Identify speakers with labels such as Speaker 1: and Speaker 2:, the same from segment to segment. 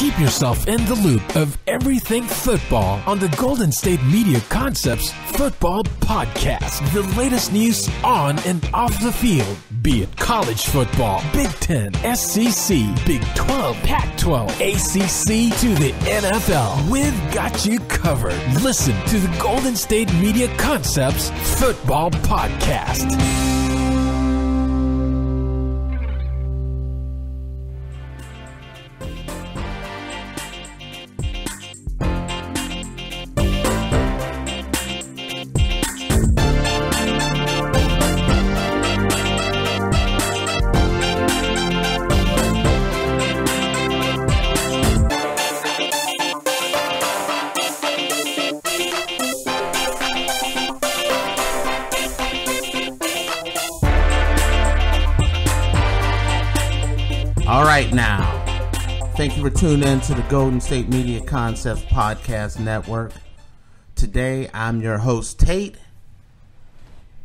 Speaker 1: Keep yourself in the loop of everything football on the Golden State Media Concepts Football Podcast. The latest news on and off the field, be it college football, Big Ten, SEC, Big 12, Pac-12, ACC to the NFL. We've got you covered. Listen to the Golden State Media Concepts Football Podcast.
Speaker 2: Thank you for tuning in to the Golden State Media Concepts Podcast Network. Today, I'm your host, Tate.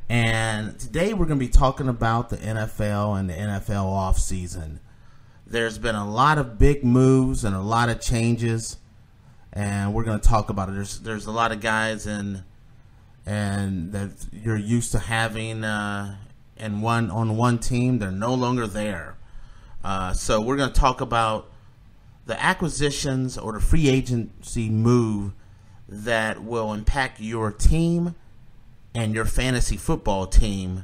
Speaker 2: And today, we're going to be talking about the NFL and the NFL offseason. There's been a lot of big moves and a lot of changes. And we're going to talk about it. There's a lot of guys and that you're used to having on one team. They're no longer there. So we're going to talk about the acquisitions or the free agency move that will impact your team and your fantasy football team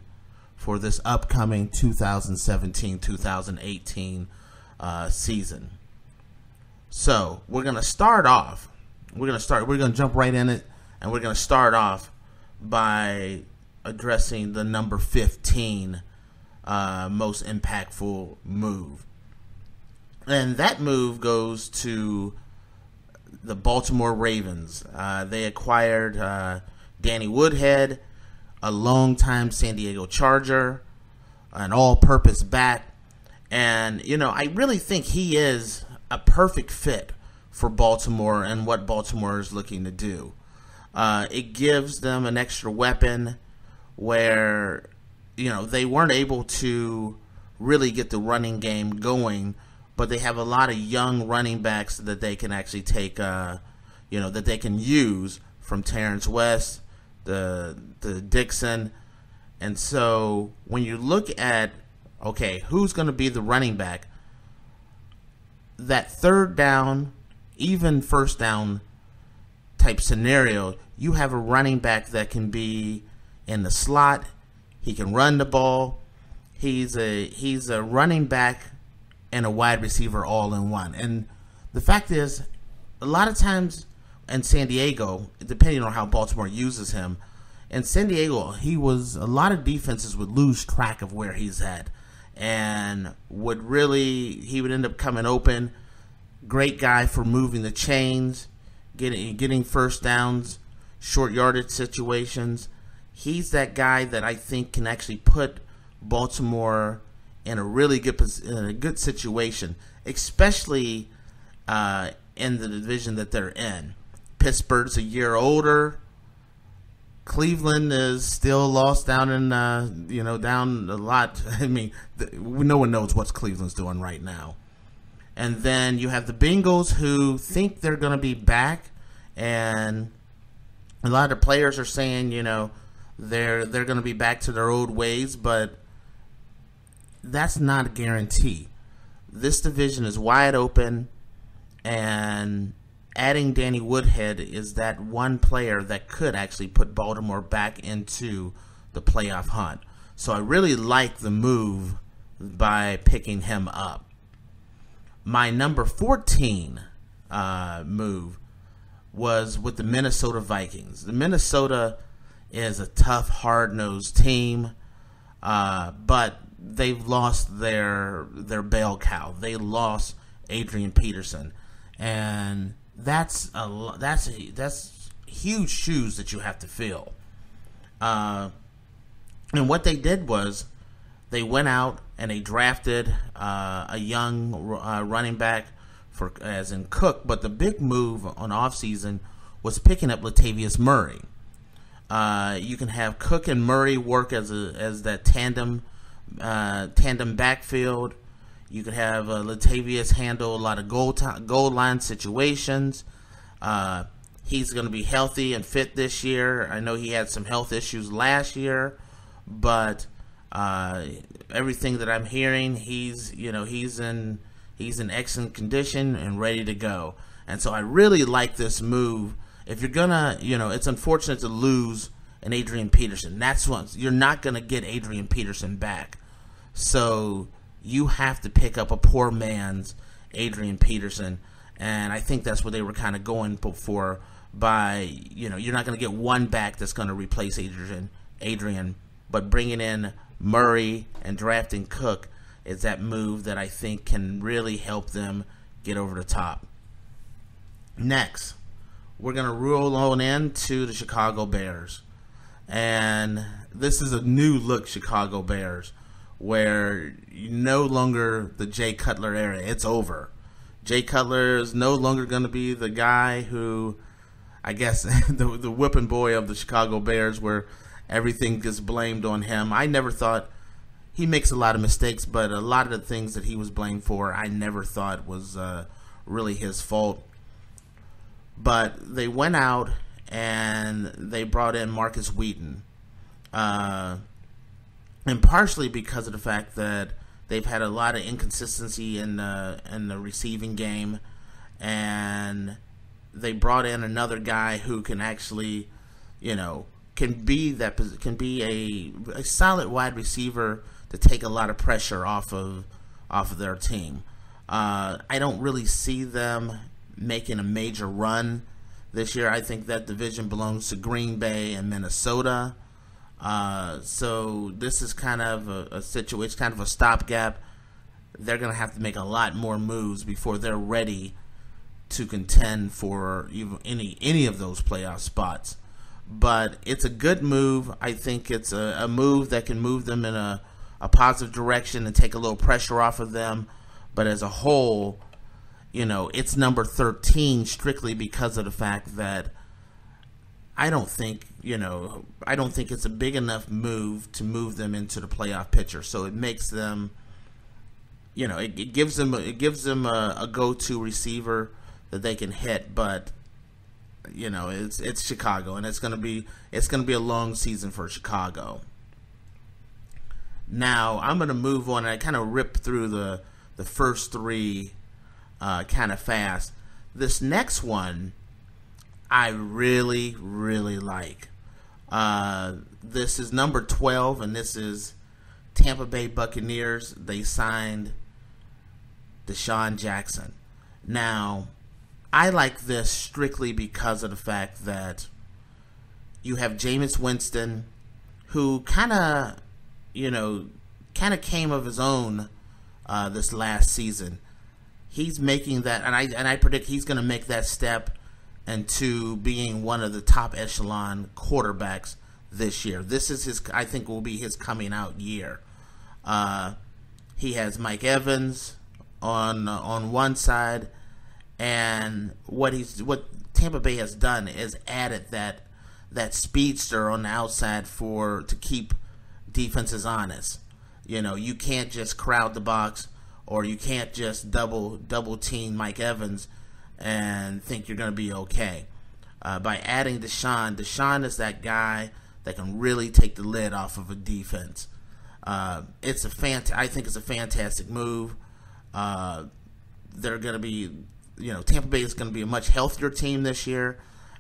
Speaker 2: for this upcoming 2017-2018 season. So we're going to start off. We're going to jump right in it, and we're going to start off by addressing the number 15 most impactful move. And that move goes to the Baltimore Ravens. They acquired Danny Woodhead, a longtime San Diego Charger, an all-purpose back. And, I really think he is a perfect fit for Baltimore and what Baltimore is looking to do. It gives them an extra weapon where, they weren't able to really get the running game going, but they have a lot of young running backs that they can actually take, that they can use, from Terrence West, the DeSean. And so when you look at, who's going to be the running back, that third down, even first down type scenario, you have a running back that can be in the slot. He can run the ball. He's a running back and a wide receiver all in one. And the fact is, a lot of times in San Diego, depending on how Baltimore uses him, in San Diego, a lot of defenses would lose track of where he's at and he would end up coming open. Great guy for moving the chains, getting first downs, short yardage situations. He's that guy that I think can actually put Baltimore in a really good situation, especially in the division that they're in. Pittsburgh's a year older. Cleveland is still lost down in down a lot. I mean, no one knows what Cleveland's doing right now. And then you have the Bengals, who think they're going to be back, and a lot of the players are saying, they're going to be back to their old ways, but that's not a guarantee. This division is wide open, and adding Danny Woodhead is that one player that could actually put Baltimore back into the playoff hunt. So I really like the move by picking him up. My number 14 move was with the Minnesota Vikings. The Minnesota is a tough, hard-nosed team, but they've lost their bell cow. They lost Adrian Peterson, and that's huge shoes that you have to fill. And what they did was they went out and they drafted a young running back as in Cook. But the big move on offseason was picking up Latavius Murray. You can have Cook and Murray work as that tandem backfield. You could have Latavius handle a lot of goal line situations. He's going to be healthy and fit this year. I know he had some health issues last year, but everything that I'm hearing, he's in excellent condition and ready to go. And so I really like this move. If you're gonna, it's unfortunate to lose an Adrian Peterson. That's what you're not gonna get Adrian Peterson back. So you have to pick up a poor man's Adrian Peterson, and I think that's what they were kind of going for. By you're not gonna get one back that's gonna replace Adrian, but bringing in Murray and drafting Cook is that move that I think can really help them get over the top. Next, we're going to roll on into the Chicago Bears. And this is a new look Chicago Bears, where no longer the Jay Cutler era. It's over. Jay Cutler is no longer going to be the guy who, I guess, the whipping boy of the Chicago Bears, where everything gets blamed on him. I never thought he makes a lot of mistakes, but a lot of the things that he was blamed for, I never thought was really his fault. But they went out and they brought in Markus Wheaton, and partially because of the fact that they've had a lot of inconsistency in the receiving game, and they brought in another guy who can actually, can be a solid wide receiver to take a lot of pressure off of their team. I don't really see them making a major run this year. I think that division belongs to Green Bay and Minnesota. So this is kind of a situation, kind of a stopgap. They're going to have to make a lot more moves before they're ready to contend for even any of those playoff spots. But it's a good move. I think it's a move that can move them in a positive direction and take a little pressure off of them. But as a whole, it's number 13 strictly because of the fact that I don't think it's a big enough move to move them into the playoff picture. So it makes them, it gives them a go-to receiver that they can hit. But it's Chicago, and it's gonna be a long season for Chicago. Now I'm gonna move on, and I kind of rip through the first three kind of fast. This next one I really, really like. This is number 12, and this is Tampa Bay Buccaneers. They signed DeSean Jackson. Now, I like this strictly because of the fact that you have Jameis Winston, who kind of came of his own this last season. He's making that, and I predict he's going to make that step into being one of the top echelon quarterbacks this year. This is I think will be his coming out year. He has Mike Evans on one side, and what Tampa Bay has done is added that speedster on the outside to keep defenses honest. You can't just crowd the box, or you can't just double team Mike Evans and think you're going to be okay. By adding DeSean is that guy that can really take the lid off of a defense. I think it's a fantastic move. They're going to be, Tampa Bay is going to be a much healthier team this year,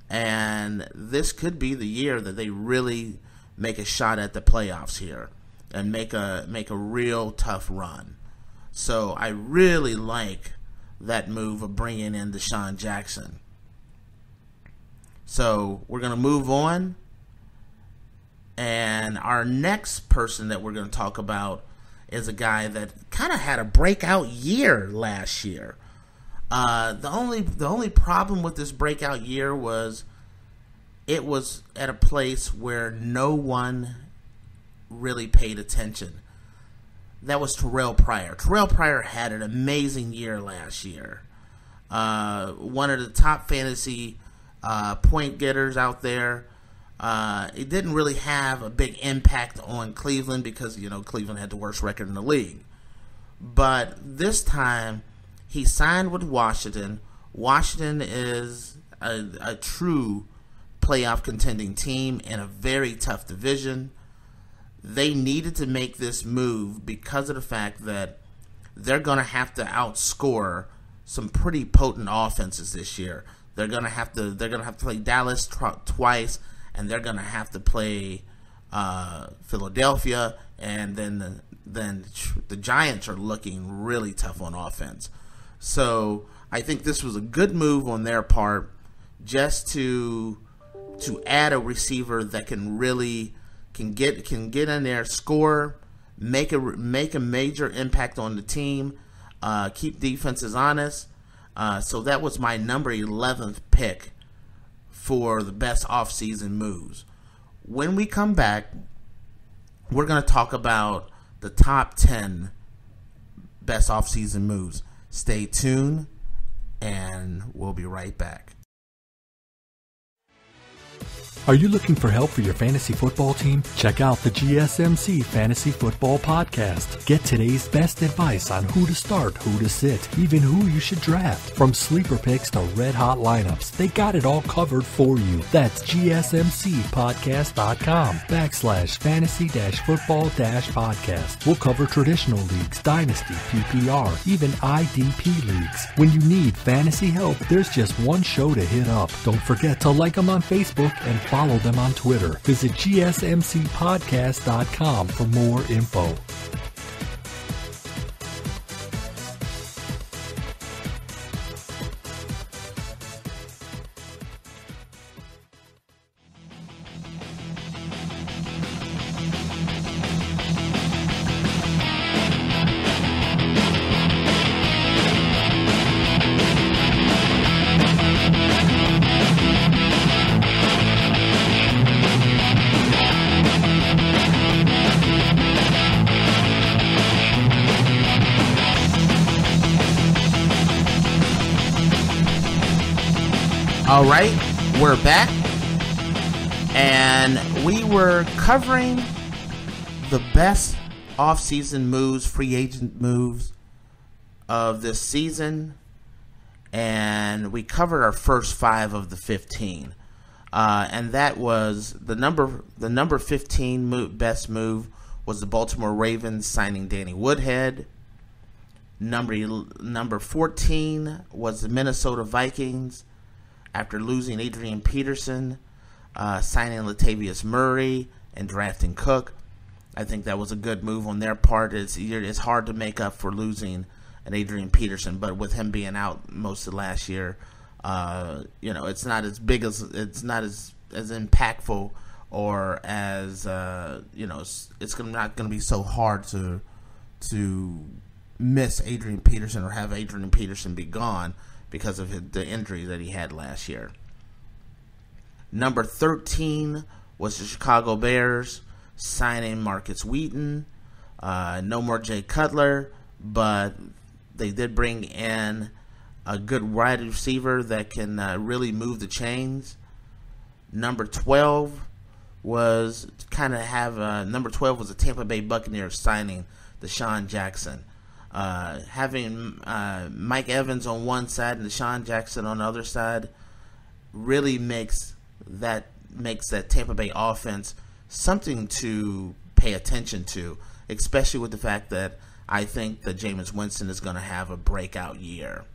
Speaker 2: and this could be the year that they really make a shot at the playoffs here and make a real tough run. So I really like that move of bringing in DeSean Jackson. So we're going to move on, and our next person that we're going to talk about is a guy that kind of had a breakout year last year. The only problem with this breakout year was it was at a place where no one really paid attention. That was Terrelle Pryor. Terrelle Pryor had an amazing year last year. One of the top fantasy point getters out there. It didn't really have a big impact on Cleveland because, Cleveland had the worst record in the league. But this time, he signed with Washington. Washington is a true playoff contending team in a very tough division. They needed to make this move because of the fact that they're going to have to outscore some pretty potent offenses this year. They're going to have to play Dallas twice, and they're going to have to play Philadelphia, and then the Giants are looking really tough on offense. So I think this was a good move on their part, just to add a receiver that can get in there, score, make a major impact on the team, keep defenses honest. So that was my number 11th pick for the best offseason moves. When we come back, we're going to talk about the top 10 best offseason moves. Stay tuned, and we'll be right back.
Speaker 3: Are you looking for help for your fantasy football team? Check out the GSMC Fantasy Football Podcast. Get today's best advice on who to start, who to sit, even who you should draft. From sleeper picks to red-hot lineups, they got it all covered for you. That's GSMCpodcast.com/fantasy-football-podcast. We'll cover traditional leagues, dynasty, PPR, even IDP leagues. When you need fantasy help, there's just one show to hit up. Don't forget to like them on Facebook and follow them on Twitter. Visit GSMCpodcast.com for more info.
Speaker 2: All right, we're back, and we were covering the best off-season moves, free agent moves of this season, and we covered our first 5 of the 15, and that was the number 15 best move was the Baltimore Ravens signing Danny Woodhead. Number 14 was the Minnesota Vikings, after losing Adrian Peterson, signing Latavius Murray, and drafting Cook. I think that was a good move on their part. It's hard to make up for losing an Adrian Peterson, but with him being out most of last year, it's not as big as impactful, or as it's not going to be so hard to miss Adrian Peterson or have Adrian Peterson be gone because of the injury that he had last year. Number 13 was the Chicago Bears signing Markus Wheaton. No more Jay Cutler, but they did bring in a good wide receiver that can really move the chains. Number 12 was the Tampa Bay Buccaneers signing DeSean Jackson. Having Mike Evans on one side and DeSean Jackson on the other side really makes that Tampa Bay offense something to pay attention to, especially with the fact that I think that Jameis Winston is going to have a breakout year.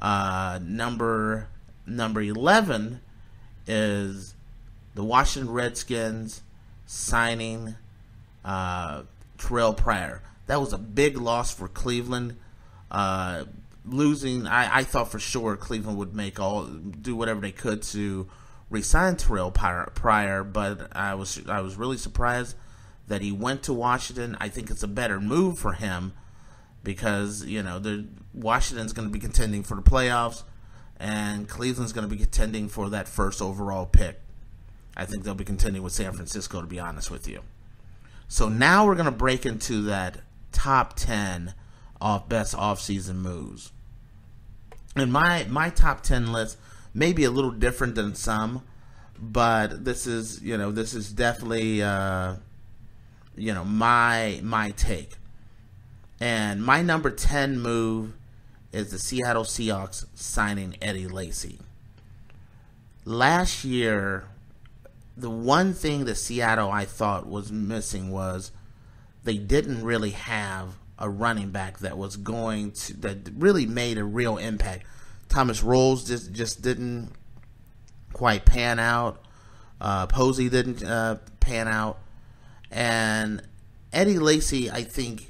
Speaker 2: Number 11 is the Washington Redskins signing Terrelle Pryor. That was a big loss for Cleveland. Losing, I thought for sure Cleveland would do whatever they could to re-sign Terrelle Pryor, but I was really surprised that he went to Washington. I think it's a better move for him because Washington's going to be contending for the playoffs, and Cleveland's going to be contending for that first overall pick. I think they'll be contending with San Francisco, to be honest with you. So now we're going to break into that top 10 of best offseason moves. And my top 10 list may be a little different than some, but this is definitely my take. And my number 10 move is the Seattle Seahawks signing Eddie Lacy. Last year, the one thing that Seattle I thought was missing was they didn't really have a running back that was that really made a real impact. Thomas Rolls just didn't quite pan out. Posey didn't pan out. And Eddie Lacy, I think,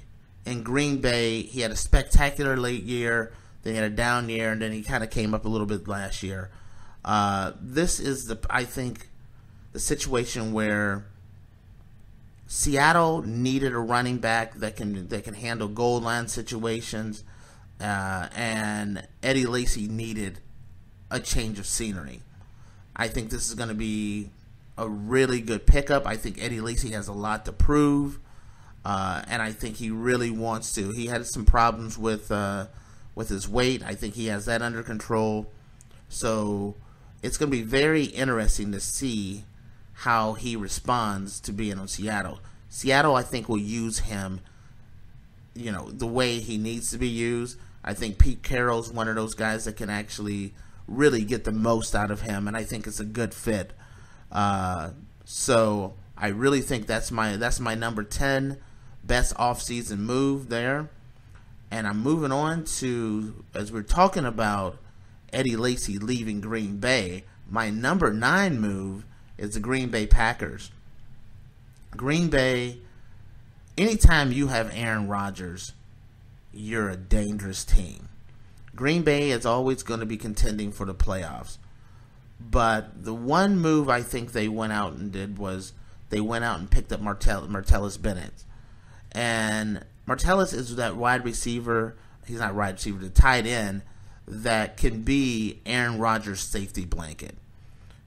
Speaker 2: in Green Bay, he had a spectacular late year, then he had a down year, and then he kind of came up a little bit last year. This is, I think, the situation where Seattle needed a running back that can handle goal line situations, and Eddie Lacy needed a change of scenery. I think this is going to be a really good pickup. I think Eddie Lacy has a lot to prove, and I think he really wants to. He had some problems with his weight. I think he has that under control. So it's going to be very interesting to see how he responds to being on Seattle. Seattle, I think, will use him, the way he needs to be used. I think Pete Carroll's one of those guys that can actually really get the most out of him, and I think it's a good fit. So I really think that's my number 10 best offseason move there. And I'm moving on to, as we're talking about Eddie Lacy leaving Green Bay, my number 9 move is the Green Bay Packers. Green Bay, anytime you have Aaron Rodgers, you're a dangerous team. Green Bay is always going to be contending for the playoffs. But the one move I think they went out and did was they went out and picked up Martellus Bennett. And Martellus is that wide receiver, he's not wide receiver, the tight end that can be Aaron Rodgers' safety blanket.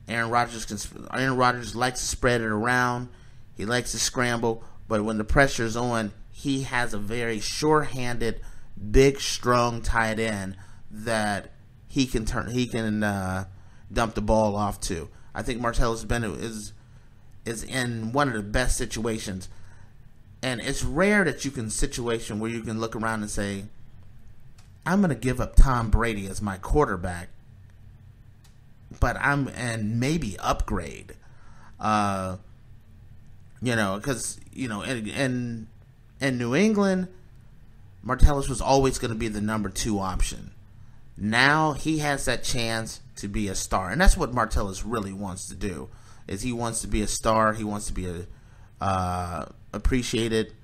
Speaker 2: Aaron Rodgers likes to spread it around. He likes to scramble, but when the pressure's on, he has a very sure-handed, big, strong tight end that he can dump the ball off to. I think Martellus Bennett is in one of the best situations, and it's rare that you can situation where you can look around and say, I'm going to give up Tom Brady as my quarterback, but and maybe upgrade. Because, in New England, Martellus was always going to be the number 2 option. Now he has that chance to be a star, and that's what Martellus really wants to do. Is he wants to be a star, he wants to be appreciated,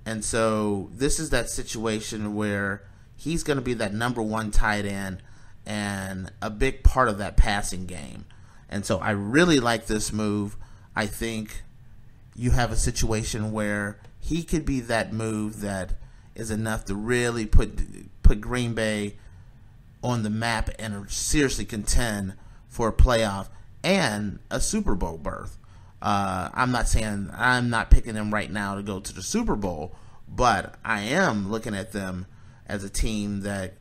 Speaker 2: and so this is that situation where he's going to be that number 1 tight end and a big part of that passing game. And so I really like this move. I think you have a situation where he could be that move that is enough to really put Green Bay on the map and seriously contend for a playoff and a Super Bowl berth. I'm not picking them right now to go to the Super Bowl, but I am looking at them as a team that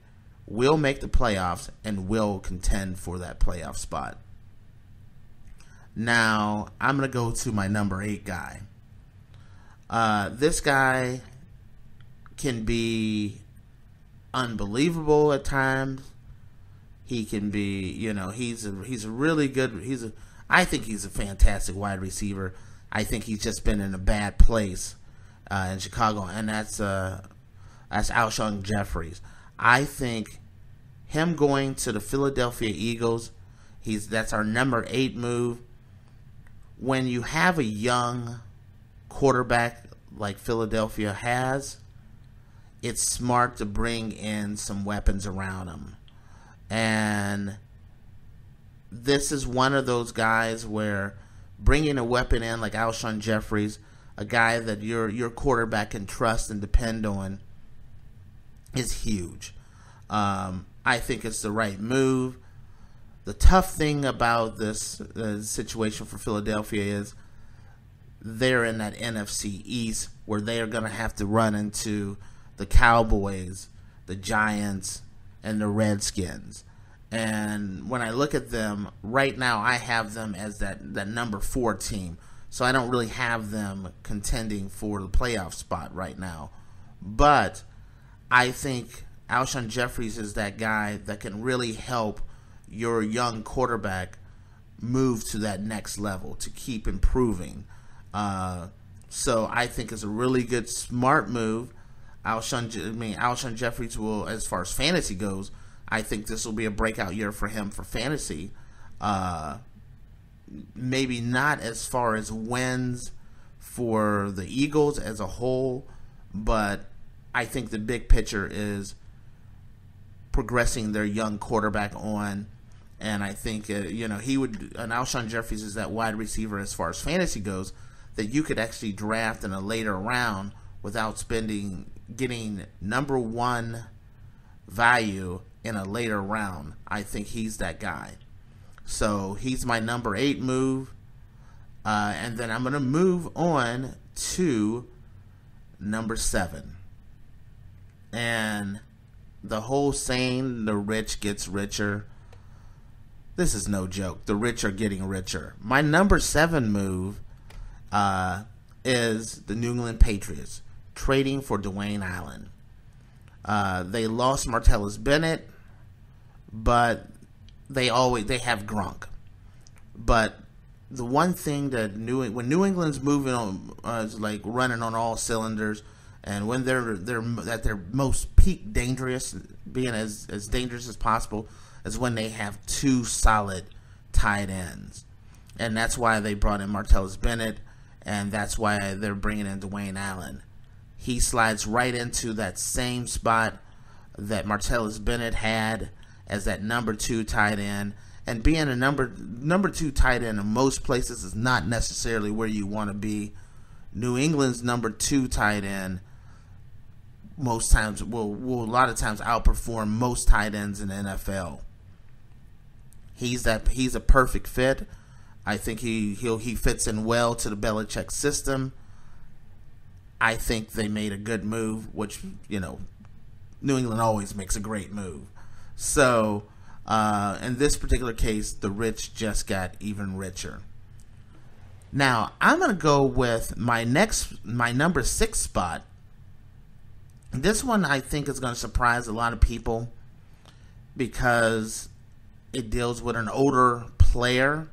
Speaker 2: will make the playoffs and will contend for that playoff spot. Now, I'm going to go to my number 8 guy. This guy can be unbelievable at times. He can be, he's a really good, I think he's a fantastic wide receiver. I think he's just been in a bad place in Chicago, and that's Alshon Jeffries. I think him going to the Philadelphia Eagles, that's our number 8 move. When you have a young quarterback like Philadelphia has, it's smart to bring in some weapons around him. And this is one of those guys where bringing a weapon in like Alshon Jeffries, a guy that your quarterback can trust and depend on, is huge. I think it's the right move. The tough thing about this situation for Philadelphia is they're in that NFC East where they are going to have to run into the Cowboys, the Giants, and the Redskins. And when I look at them, right now I have them as that number 4 team. So I don't really have them contending for the playoff spot right now. But I think Alshon Jeffries is that guy that can really help your young quarterback move to that next level to keep improving. So I think it's a really good, smart move. Alshon Jeffries will, as far as fantasy goes, I think this will be a breakout year for him for fantasy. Maybe not as far as wins for the Eagles as a whole, but I think the big picture is progressing their young quarterback on. And I think, Alshon Jeffries is that wide receiver as far as fantasy goes that you could actually draft in a later round without getting number one value in a later round. I think he's that guy. So he's my number 8 move. And then I'm going to move on to number 7. And the whole saying, the rich gets richer, this is no joke. The rich are getting richer. My number 7 move is the New England Patriots trading for Dwayne Allen. They lost Martellus Bennett, but they have Gronk. But the one thing that when New England's moving on, is like running on all cylinders, and when they're at their most peak dangerous, being as dangerous as possible, is when they have 2 solid tight ends. And that's why they brought in Martellus Bennett, and that's why they're bringing in Dwayne Allen. He slides right into that same spot that Martellus Bennett had as that number 2 tight end. And being a number 2 tight end in most places is not necessarily where you want to be. New England's number 2 tight end most times will a lot of times outperform most tight ends in the NFL. He's a perfect fit. I think he fits in well to the Belichick system. I think they made a good move, which, New England always makes a great move. So, in this particular case, the rich just got even richer. Now, I'm going to go with my number 6 spot. This one I think is going to surprise a lot of people because it deals with an older player,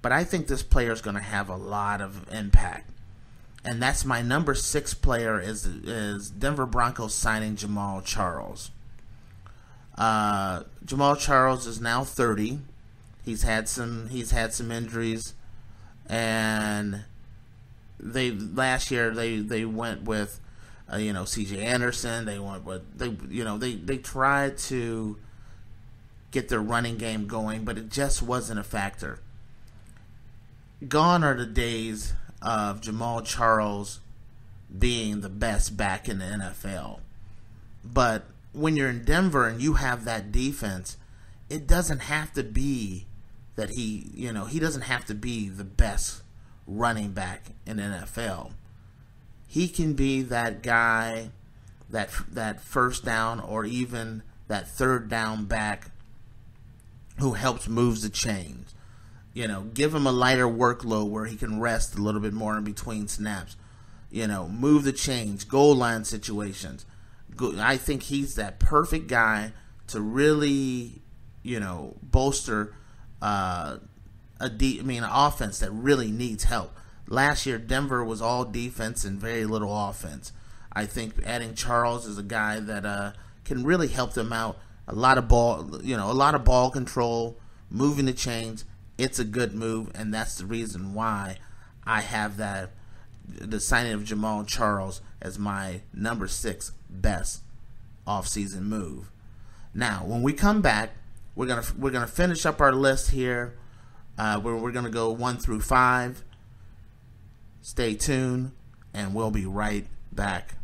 Speaker 2: but I think this player is going to have a lot of impact. And that's my number 6 player is Denver Broncos signing Jamaal Charles. Jamaal Charles is now 30. He's had some injuries, and last year they went with C.J. Anderson. They tried to get their running game going, but it just wasn't a factor. Gone are the days of Jamaal Charles being the best back in the NFL. But when you're in Denver and you have that defense, it doesn't have to be that he doesn't have to be the best running back in the NFL. He can be that guy, that first down or even that third down back who helps moves the chains. Give him a lighter workload where he can rest a little bit more in between snaps. Move the chains, goal line situations. I think he's that perfect guy to really, bolster an offense that really needs help. Last year, Denver was all defense and very little offense. I think adding Charles is a guy that can really help them out. A lot of ball control, moving the chains. It's a good move, and that's the reason why I have the signing of Jamaal Charles as my number 6 best offseason move. Now, when we come back, we're gonna finish up our list here. We're gonna go 1 through 5. Stay tuned, and we'll be right back.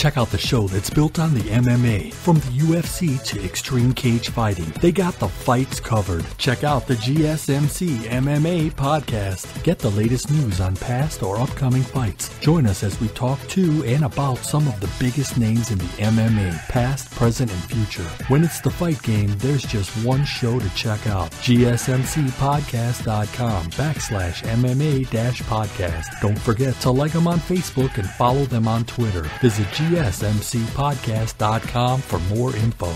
Speaker 3: Check out the show that's built on the MMA, from the UFC to extreme cage fighting. They got the fights covered. Check out the GSMC MMA podcast. Get the latest news on past or upcoming fights. Join us as we talk to and about some of the biggest names in the MMA, past, present, and future. When it's the fight game, there's just one show to check out. GSMCpodcast.com/MMA-podcast. Don't forget to like them on Facebook and follow them on Twitter. Visit GSMCpodcast.com for more info.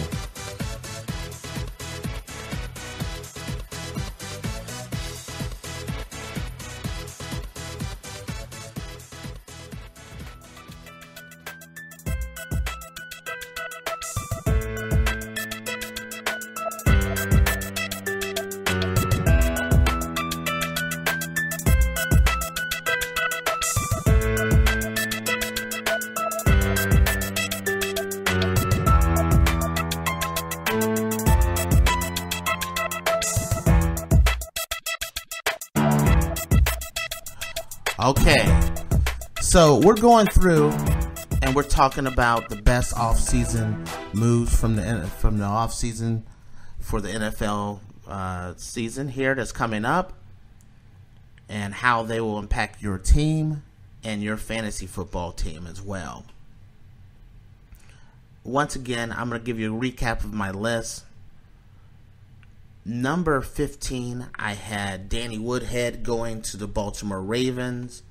Speaker 2: Okay, so we're going through and we're talking about the best off-season moves from the off-season for the NFL season here that's coming up, and how they will impact your team and your fantasy football team as well. Once again, I'm going to give you a recap of my list. Number 15, I had Danny Woodhead going to the Baltimore Ravens.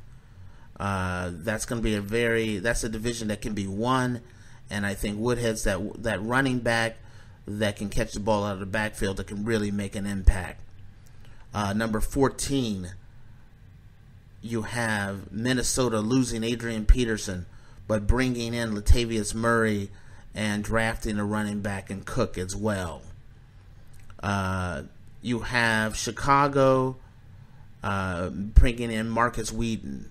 Speaker 2: That's going to be that's a division that can be won, and I think Woodhead's that running back that can catch the ball out of the backfield that can really make an impact. Number 14, you have Minnesota losing Adrian Peterson, but bringing in Latavius Murray and drafting a running back and Cook as well. You have Chicago bringing in Markus Wheaton.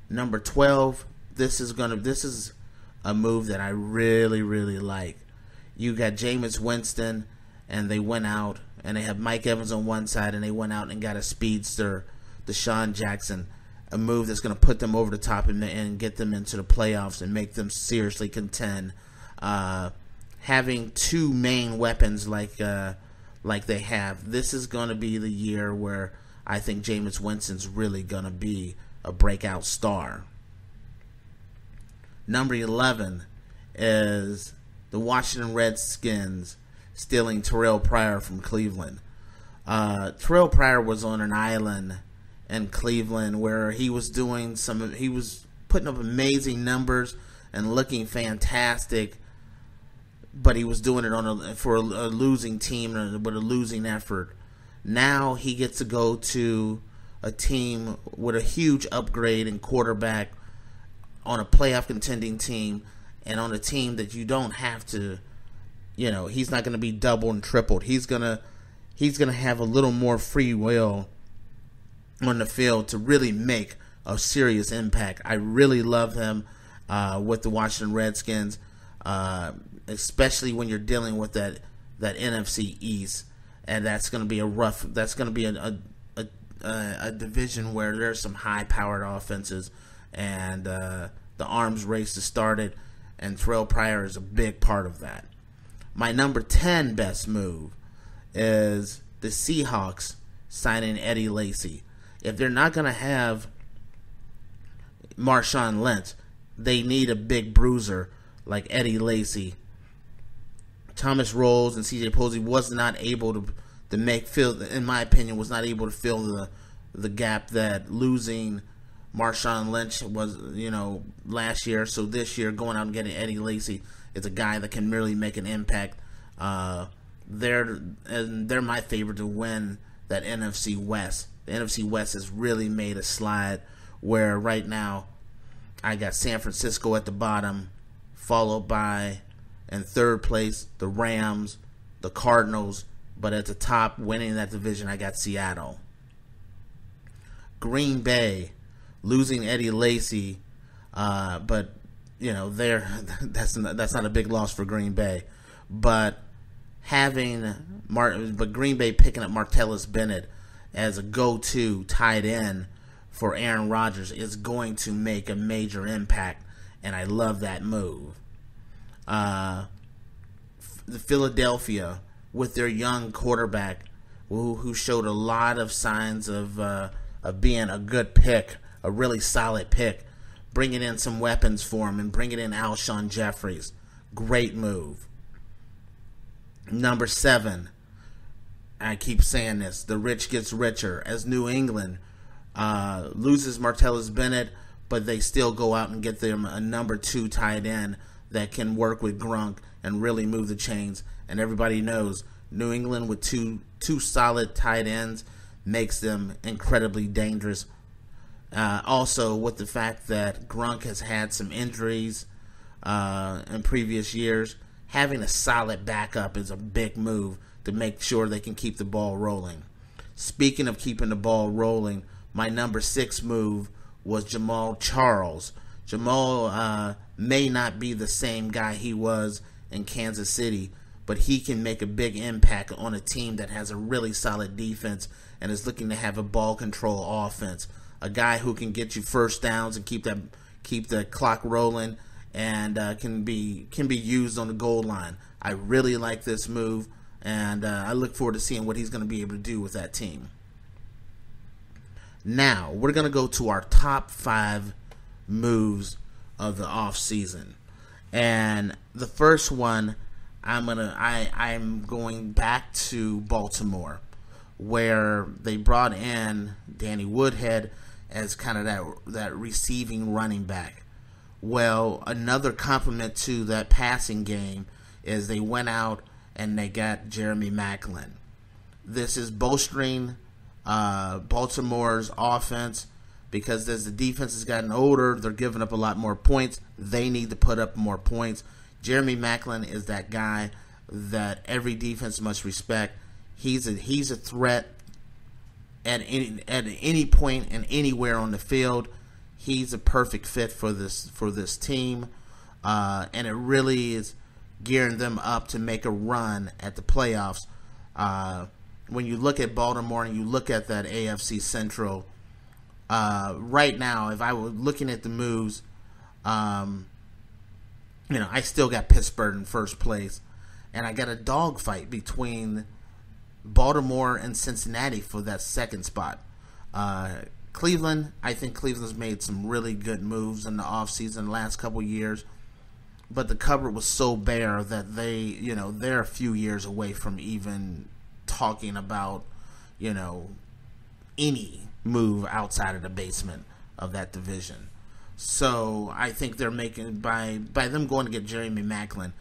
Speaker 2: Number 12, this is a move that I really, really like. You got Jameis Winston, and they went out, and they have Mike Evans on one side, and they went out and got a speedster, DeSean Jackson, a move that's going to put them over the top and get them into the playoffs and make them seriously contend. Having two main weapons like they have, this is going to be the year where I think Jameis Winston's really going to be a breakout star. Number 11 is the Washington Redskins stealing Terrelle Pryor from Cleveland. Terrelle Pryor was on an island in Cleveland where he was putting up amazing numbers and looking fantastic, but he was doing it for a losing team with a losing effort. Now he gets to go to a team with a huge upgrade in quarterback, on a playoff contending team, and on a team that you don't have to, he's not going to be doubled and tripled. He's gonna have a little more free will on the field to really make a serious impact. I really love him with the Washington Redskins. Especially when you're dealing with that NFC East, and that's going to be a division where there's some high-powered offenses, and the arms race is started, and Terrelle Pryor is a big part of that. My number 10 best move is the Seahawks signing Eddie Lacy. If they're not going to have Marshawn Lynch, they need a big bruiser like Eddie Lacy. Thomas Rolls and CJ Posey was not able to in my opinion, was not able to fill the gap that losing Marshawn Lynch was, last year. So this year, going out and getting Eddie Lacy is a guy that can really make an impact. They're my favorite to win that NFC West. The NFC West has really made a slide where right now I got San Francisco at the bottom, followed by, in third place, the Rams, the Cardinals, but at the top, winning that division, I got Seattle. Green Bay, losing Eddie Lacy, but that's not a big loss for Green Bay. But Green Bay picking up Martellus Bennett as a go-to tight end for Aaron Rodgers is going to make a major impact. and I love that move. The Philadelphia, with their young quarterback, who showed a lot of signs of being a good pick, a really solid pick, bringing in some weapons for him and bringing in Alshon Jeffries. Great move. Number 7, I keep saying this, the rich gets richer, as New England loses Martellus Bennett, but they still go out and get them a number 2 tight end that can work with Gronk and really move the chains. And everybody knows New England with two solid tight ends makes them incredibly dangerous. Also, with the fact that Gronk has had some injuries in previous years, having a solid backup is a big move to make sure they can keep the ball rolling. Speaking of keeping the ball rolling, my number 6 move was Jamaal Charles. Jamaal may not be the same guy he was in Kansas City, but he can make a big impact on a team that has a really solid defense and is looking to have a ball control offense. A guy who can get you first downs and keep the clock rolling, and can be used on the goal line. I really like this move, and I look forward to seeing what he's going to be able to do with that team. Now, we're going to go to our top 5 moves of the offseason. And the first one, I'm going back to Baltimore, where they brought in Danny Woodhead as kind of that receiving running back. Well, another compliment to that passing game is they went out and they got Jeremy Maclin. This is bolstering Baltimore's offense, because as the defense has gotten older, they're giving up a lot more points. They need to put up more points. Jeremy Maclin is that guy that every defense must respect. He's a threat at any point and anywhere on the field. He's a perfect fit for this team, and it really is gearing them up to make a run at the playoffs. When you look at Baltimore and you look at that AFC Central, right now, if I were looking at the moves, I still got Pittsburgh in first place, and I got a dogfight between Baltimore and Cincinnati for that second spot. Cleveland, I think Cleveland's made some really good moves in the offseason the last couple years, but the cupboard was so bare that they're a few years away from even talking about, any move outside of the basement of that division. So I think they're making, by them going to get Jeremy Maclin,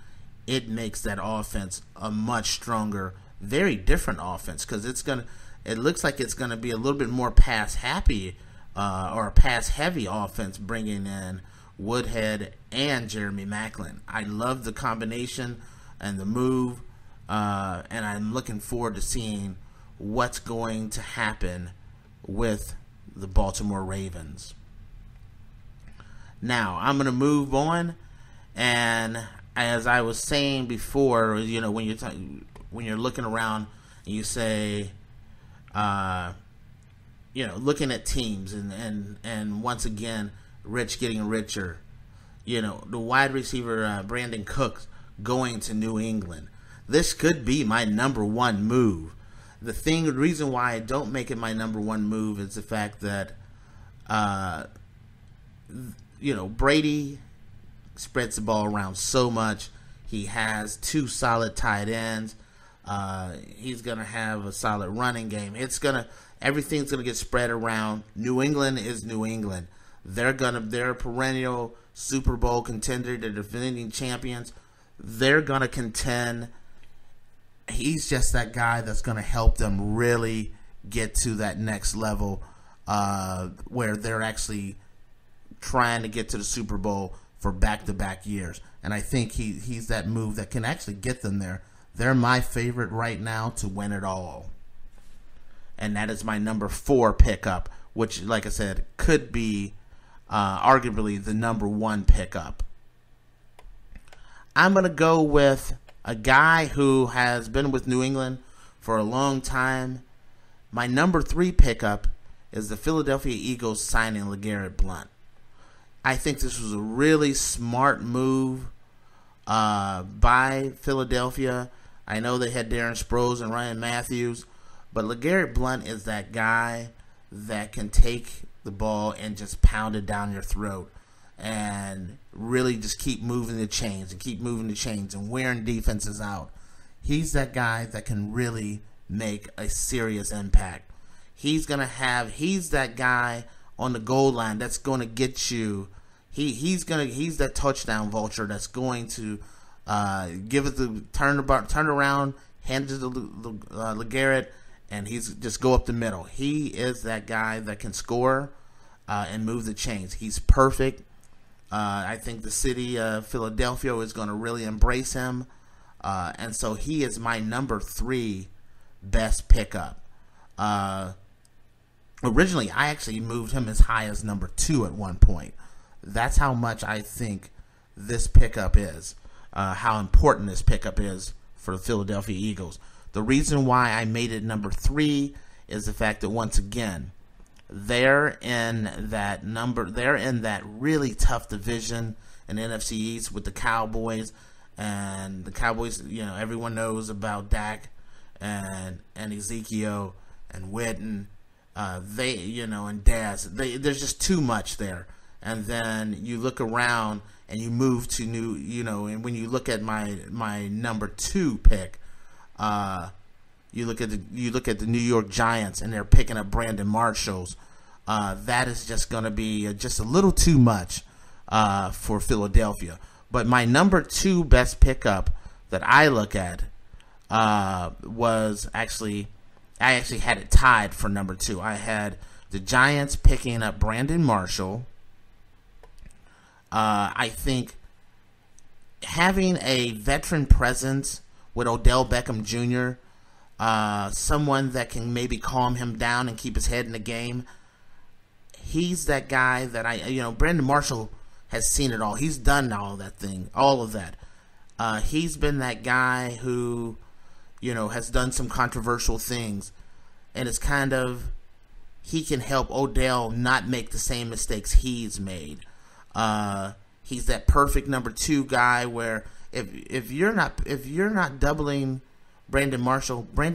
Speaker 2: it makes that offense a much stronger, very different offense, because it looks like it's going to be a little bit more pass-happy or a pass-heavy offense, bringing in Woodhead and Jeremy Maclin. I love the combination and the move, and I'm looking forward to seeing what's going to happen with the Baltimore Ravens. Now, I'm going to move on, and as I was saying before, when you're looking around and you say, looking at teams and once again, rich getting richer, the wide receiver Brandin Cooks going to New England. This could be my number 1 move. The reason why I don't make it my number 1 move is the fact that, Brady spreads the ball around so much. He has 2 solid tight ends. He's going to have a solid running game. Everything's going to get spread around. New England is New England. They're a perennial Super Bowl contender. They're defending champions. They're going to contend. He's just that guy that's going to help them really get to that next level, where they're actually trying to get to the Super Bowl for back-to-back years. And I think he's that move that can actually get them there. They're my favorite right now to win it all. And that is my number 4 pickup, which, like I said, could be arguably the number 1 pickup. I'm going to go with a guy who has been with New England for a long time. My number 3 pickup is the Philadelphia Eagles signing LeGarrette Blount. I think this was a really smart move by Philadelphia. I know they had Darren Sproles and Ryan Matthews, but LeGarrette Blount is that guy that can take the ball and just pound it down your throat and really just keep moving the chains and wearing defenses out. He's that guy that can really make a serious impact. He's that guy on the goal line that's going to get you. He's that touchdown vulture that's going to give it the turn around, hand it to LeGarrette, and he's just go up the middle. He is that guy that can score and move the chains. He's perfect. I think the city of Philadelphia is going to really embrace him, and so he is my number 3 best pickup. Originally, I actually moved him as high as number 2 at one point. That's how much I think this pickup is, how important this pickup is for the Philadelphia Eagles. The reason why I made it number 3 is the fact that, once again, they're in that really tough division in NFC East with the Cowboys, and the Cowboys, everyone knows about Dak and Ezekiel and Wheaton, and Daz. There's just too much there. And then you look around and you move to and when you look at my number 2 pick, you look at the New York Giants and they're picking up Brandin Marshall's. That is just going to be just a little too much for Philadelphia. But my number 2 best pickup that I look at was I actually had it tied for number 2. I had the Giants picking up Brandin Marshall. I think having a veteran presence with Odell Beckham Jr., someone that can maybe calm him down and keep his head in the game. He's that guy that Brandin Marshall has seen it all. He's done all of that. He's been that guy who, has done some controversial things, and it's kind of, he can help Odell not make the same mistakes he's made. He's that perfect number 2 guy where if you're not doubling Brandin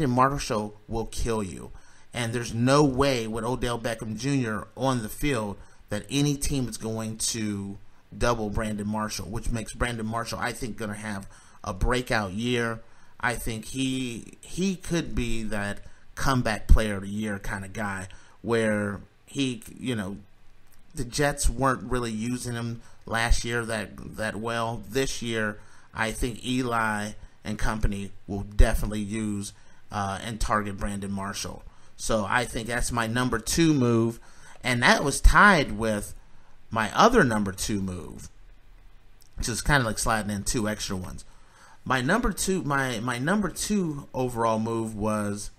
Speaker 2: Marshall will kill you. And there's no way with Odell Beckham Jr. on the field that any team is going to double Brandin Marshall, which makes Brandin Marshall, I think, going to have a breakout year. I think he could be that comeback player of the year kind of guy where the Jets weren't really using him last year that well. This year, I think Eli and company will definitely use and target Brandin Marshall. So I think that's my number 2 move, and that was tied with my other number 2 move, which is kind of like sliding in 2 extra ones. My number 2 overall move was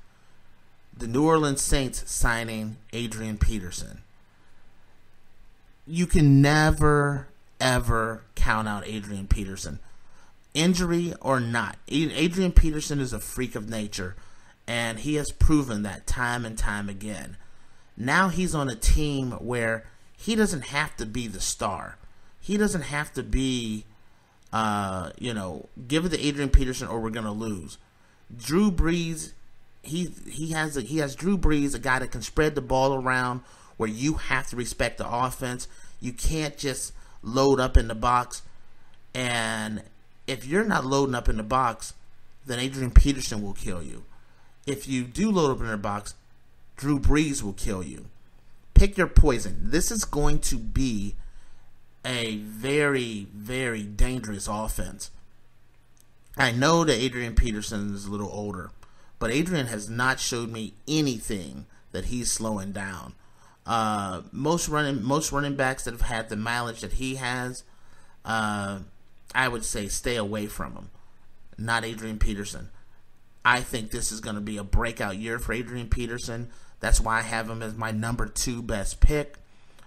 Speaker 2: the New Orleans Saints signing Adrian Peterson. You can never, ever count out Adrian Peterson. Injury or not, Adrian Peterson is a freak of nature, and he has proven that time and time again. Now he's on a team where he doesn't have to be the star. He doesn't have to be, give it to Adrian Peterson or we're going to lose. Drew Brees, he has Drew Brees, a guy that can spread the ball around where you have to respect the offense. You can't just load up in the box. And if you're not loading up in the box, then Adrian Peterson will kill you. If you do load up in the box, Drew Brees will kill you. Pick your poison. This is going to be a very, very dangerous offense. I know that Adrian Peterson is a little older, but Adrian has not showed me anything that he's slowing down. Most running backs that have had the mileage that he has, I would say stay away from him. Not Adrian Peterson. I think this is going to be a breakout year for Adrian Peterson. That's why I have him as my number 2 best pick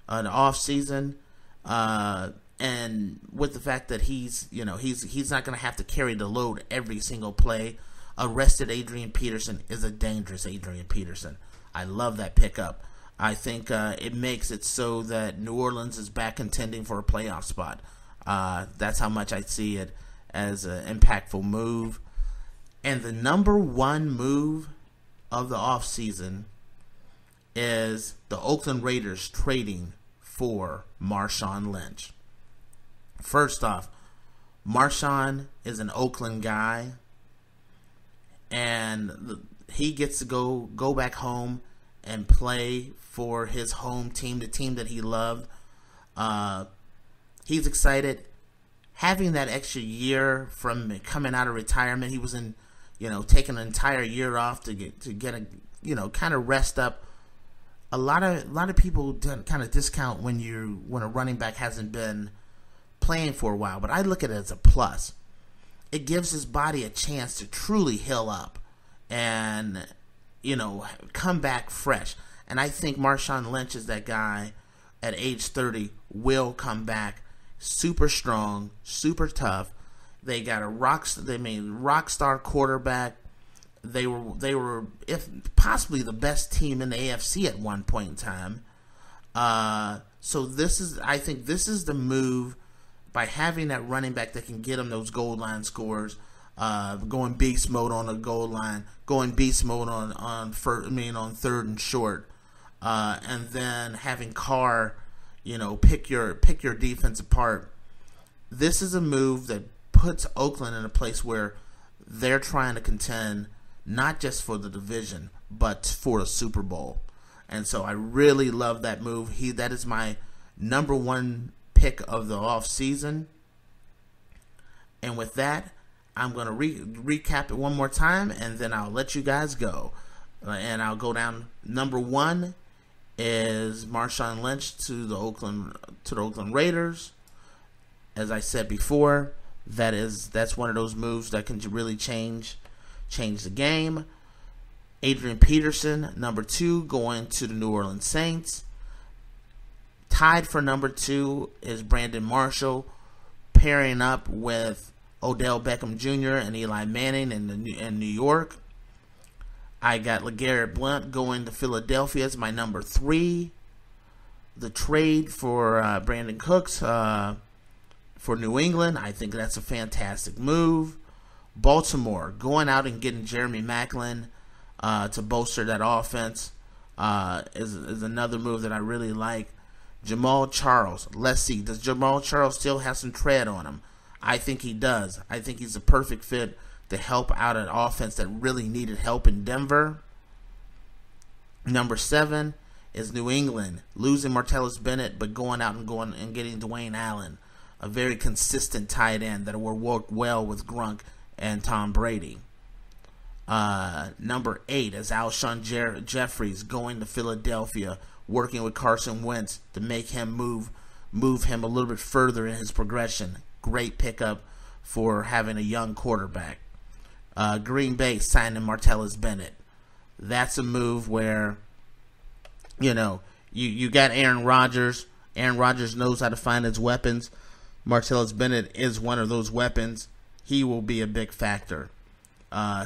Speaker 2: in the offseason. And with the fact that he's not going to have to carry the load every single play. A rested Adrian Peterson is a dangerous Adrian Peterson. I love that pickup. I think it makes it so that New Orleans is back contending for a playoff spot. That's how much I see it as an impactful move. And the number one move of the offseason is the Oakland Raiders trading for Marshawn Lynch. First off, Marshawn is an Oakland guy, and he gets to go back home and play for his home team, the team that he loved. He's excited. Having that extra year from coming out of retirement, he was taking an entire year off to get a kind of rest up. A lot of people kind of discount when a running back hasn't been playing for a while, but I look at it as a plus. It gives his body a chance to truly heal up and come back fresh. And I think Marshawn Lynch is that guy at age 30 will come back super strong, super tough. They got a rock star quarterback. They were if possibly the best team in the AFC at one point in time. So I think this is the move, by having that running back that can get him those goal line scores, going beast mode on the goal line, going beast mode on third and short, and then having Carr, pick your defense apart. This is a move that puts Oakland in a place where they're trying to contend not just for the division, but for a Super Bowl. And so I really love that move. That is my number one pick of the offseason. And with that, I'm going to recap it one more time, and then I'll let you guys go. And I'll go down. Number one is Marshawn Lynch to the Oakland Raiders. As I said before, that's one of those moves that can really change the game. Adrian Peterson, number 2, going to the New Orleans Saints. Tied for number 2 is Brandin Marshall, pairing up with Odell Beckham Jr. and Eli Manning in New York. I got LeGarrette Blount going to Philadelphia as my number 3. The trade for Brandon Cooks for New England, I think that's a fantastic move. Baltimore going out and getting Jeremy Maclin to bolster that offense is another move that I really like. Jamaal Charles, let's see, does Jamaal Charles still have some tread on him? I think he does. I think he's a perfect fit to help out an offense that really needed help in Denver. Number 7 is New England, losing Martellus Bennett, but going out and getting Dwayne Allen, a very consistent tight end that will work well with Gronk and Tom Brady. Number 8 is Alshon Jeffries going to Philadelphia, working with Carson Wentz to make him move him a little bit further in his progression. Great pickup for having a young quarterback. Green Bay signing Martellus Bennett. That's a move where, you got Aaron Rodgers. Aaron Rodgers knows how to find his weapons. Martellus Bennett is one of those weapons. He will be a big factor.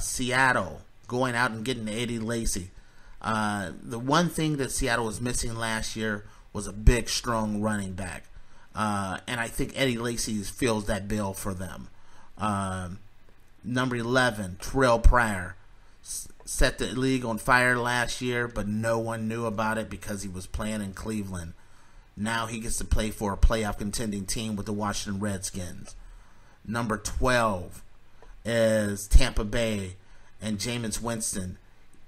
Speaker 2: Seattle going out and getting Eddie Lacy. The one thing that Seattle was missing last year was a big, strong running back. And I think Eddie Lacy fills that bill for them. Number 11, Terrelle Pryor. Set the league on fire last year, but no one knew about it because he was playing in Cleveland. Now he gets to play for a playoff contending team with the Washington Redskins. Number 12 is Tampa Bay and Jameis Winston,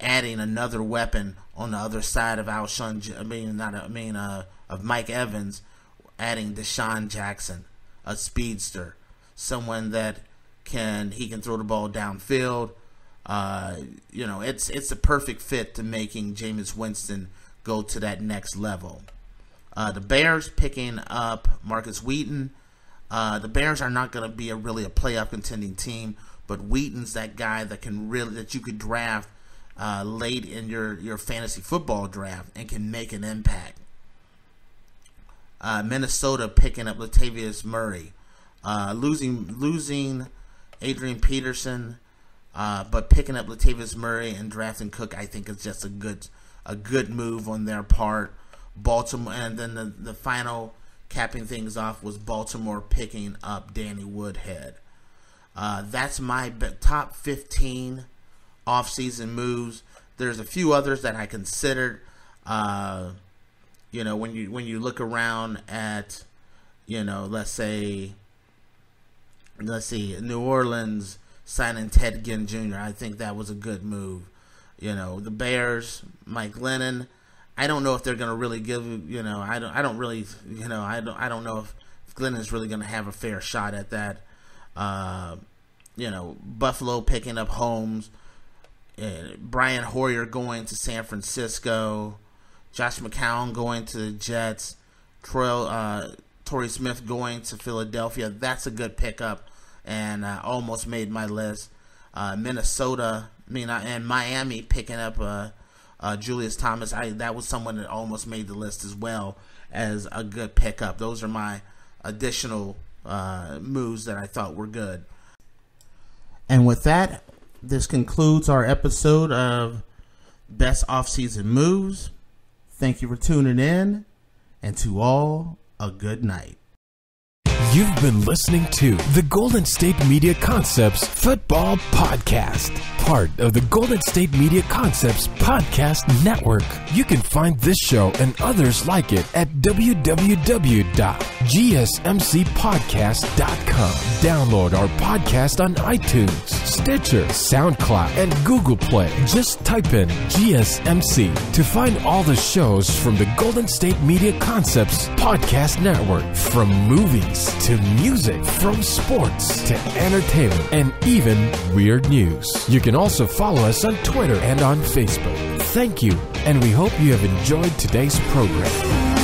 Speaker 2: adding another weapon on the other side of of Mike Evans, adding DeSean Jackson, a speedster, someone that can throw the ball downfield. It's a perfect fit to making Jameis Winston go to that next level. The Bears picking up Markus Wheaton. The Bears are not going to be a playoff contending team, but Wheaton's that guy that you could draft late in your fantasy football draft and can make an impact. Minnesota picking up Latavius Murray, losing Adrian Peterson, but picking up Latavius Murray and drafting Cook, I think is just a a good move on their part. Baltimore, and then the final capping things off was Baltimore picking up Danny Woodhead. That's my top 15 off-season moves. There's a few others that I considered. When you look around at, let's see, New Orleans signing Ted Ginn Jr. I think that was a good move. The Bears, Mike Lennon. I don't know if they're going to really give. I don't know if Glennon's really going to have a fair shot at that. Buffalo picking up Holmes. Brian Hoyer going to San Francisco. Josh McCown going to the Jets. Torrey Smith going to Philadelphia. That's a good pickup, and almost made my list. Minnesota, and Miami picking up Julius Thomas. That was someone that almost made the list as well as a good pickup. Those are my additional moves that I thought were good. And with that, this concludes our episode of Best Offseason Moves. Thank you for tuning in, and to all, a good night.
Speaker 1: You've been listening to the Golden State Media Concepts Football Podcast, part of the Golden State Media Concepts Podcast Network. You can find this show and others like it at www.gsmcpodcast.com. Download our podcast on iTunes, Stitcher, SoundCloud, and Google Play. Just type in GSMC to find all the shows from the Golden State Media Concepts Podcast Network, from movies to music, from sports to entertainment, and even weird news. You can also follow us on Twitter and on Facebook. Thank you, and we hope you have enjoyed today's program.